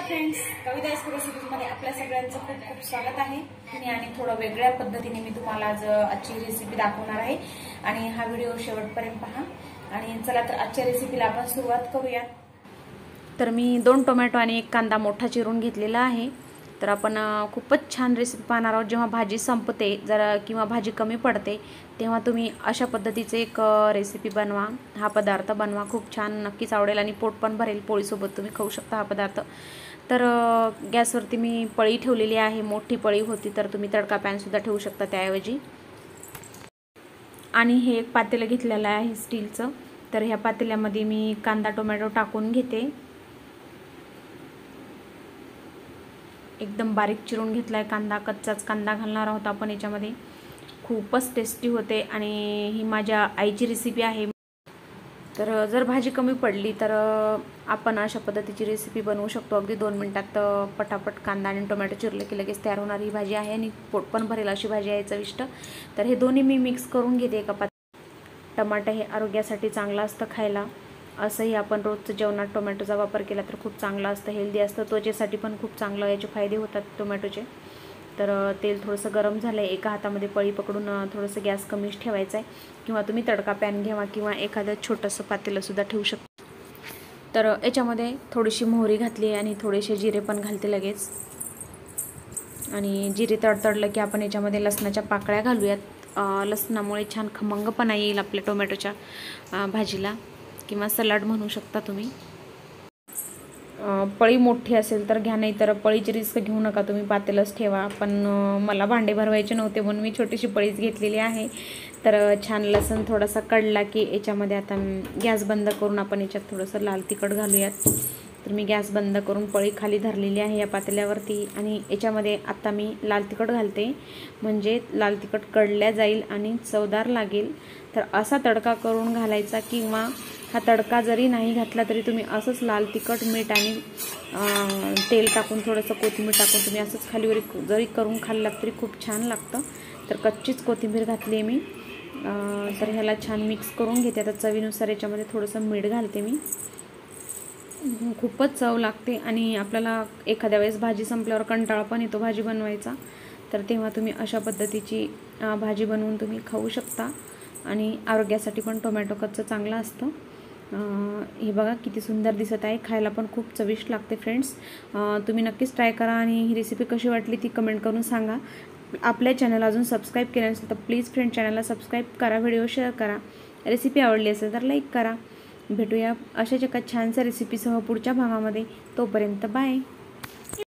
Friends, कवितास्क्रेसिपेसमध्ये आपल्या सगळ्यांचं खूप खूप स्वागत आहे। आणि थोडं वेगळ्या पद्धतीने मी तुम्हाला आज आजची रेसिपी दाखवणार आहे आणि हा व्हिडिओ शेवटपर्यंत पहा। आणि चला तर आजच्या रेसिपीला आपण सुरुवात करूया। तर मी 2 टोमॅटो आणि 1 कांदा मोठा चिरून घेतलेला आहे। तर आपण खूपच छान रेसिपी पाहणार आहोत। जेव्हा भाजी संपते जरा किंवा भाजी कमी पडते तेव्हा तुम्ही अशा पद्धतीचे एक रेसिपी बनवा, हा पदार्थ बनवा, खूप छान नक्कीच आवडेल आणि पोट पण भरेल। पोळीसोबत तुम्ही खाऊ शकता हा पदार्थ। तर गॅसवरती मी पळी ठेवलेली आहे, मोठी पळी होती तर तुम्ही तडका पॅन सुद्धा ठेवू शकता त्याऐवजी। आणि हे एक पातेलं घेतलेलं आहे स्टीलचं। तर ह्या पातेल्यामध्ये मी कांदा टोमॅटो टाकून घेते, एकदम बारीक चिरून घेतलाय कांदा, कच्चाच कांदा घालणार आहोत आपण याच्यामध्ये। खूपच टेस्टी होते आणि ही माझ्या आईची रेसिपी आहे। तर जर भाजी कमी पडली तर आपण अशा पद्धतीची रेसिपी बनवू शकतो। अगदी 2 मिनिटात पटापट कांदा आणि टोमॅटो चिरले की लगेच तयार होणारी ही भाजी आहे आणि पोट पण भरेल अशी भाजी आहे, चविष्ट। तर हे दोन्ही मी मिक्स करून घेते एका पातेल्यात। टमाटर हे आरोग्यासाठी चांगलं असतं खायला, असंही आपण रोजच्या जेवणात टोमॅटोचा वापर केला तर खूप चांगलं असतं, हेल्दी असतं, त्वचेसाठी पण खूप चांगलं, याचे फायदे होतात टोमॅटोचे। तर तेल थोडंसं गरम झालं आहे, एका हातामध्ये पळी पकडून थोडंसं गॅस कमीच ठेवायचा आहे, किंवा तुम्ही तडका पॅन घ्यावा किंवा एखादं छोटंसं पातेलंसुद्धा ठेवू शकता। तर याच्यामध्ये थोडीशी मोहरी घातली आणि थोडेसे जिरे पण घालते लगेच। आणि जिरे तडतडलं की आपण याच्यामध्ये लसणाच्या पाकळ्या घालूयात। लसणामुळे छान खमंगपणा येईल आपल्या टोमॅटोच्या भाजीला, किंवा सलाड म्हणू शकता तुम्ही। पळी मोठी असेल तर घ्या, नाही तर पळीची रिस्क घेऊ नका, तुम्ही पातेलच ठेवा। पण मला भांडे भरवायचे नव्हते म्हणून मी छोटीशी पळीच घेतलेली आहे। तर छान लसूण थोडासा कढला की याच्यामध्ये आता गॅस बंद करून आपण याच्यात थोडंसं लाल तिखट घालूयात। तर मी गॅस बंद करून पळी खाली धरलेली आहे या पातेल्यावरती, आणि याच्यामध्ये आता मी लाल तिखट घालते, म्हणजे लाल तिखट कढल्या जाईल आणि चवदार लागेल। तर असा तडका करून घालायचा, किंवा हा तडका जरी नाही घातला तरी तुम्ही असंच लाल तिखट, मीठ आणि तेल टाकून थोडंसं कोथिंबीर टाकून तुम्ही असंच खालीवर जरी करून खाल्लात तरी खूप छान लागतं। तर कच्चीच कोथिंबीर घातली आहे मी। तर ह्याला छान मिक्स करून घेते। आता चवीनुसार याच्यामध्ये थोडंसं मीठ घालते मी। खूपच चव लागते आणि आपल्याला एखाद्या वेळेस भाजी संपल्यावर कंटाळा पण येतो भाजी बनवायचा, तर तेव्हा तुम्ही अशा पद्धतीची भाजी बनवून तुम्ही खाऊ शकता। आणि आरोग्यासाठी पण टोमॅटो कच्चं चांगलं असतं। हे बघा किती सुंदर दिसत आहे, खायला पण खूप चविष्ट लागते फ्रेंड्स। तुम्ही नक्कीच ट्राय करा आणि ही रेसिपी कशी वाटली ती कमेंट करून सांगा। आपल्या चॅनल अजून सबस्क्राईब केलं नसेल तर प्लीज फ्रेंड चॅनलला सबस्क्राईब करा, व्हिडिओ शेअर करा, रेसिपी आवडली असेल तर लाईक करा। भेटूया अशाच एका छानशा रेसिपीसह पुढच्या भागामध्ये, तोपर्यंत बाय।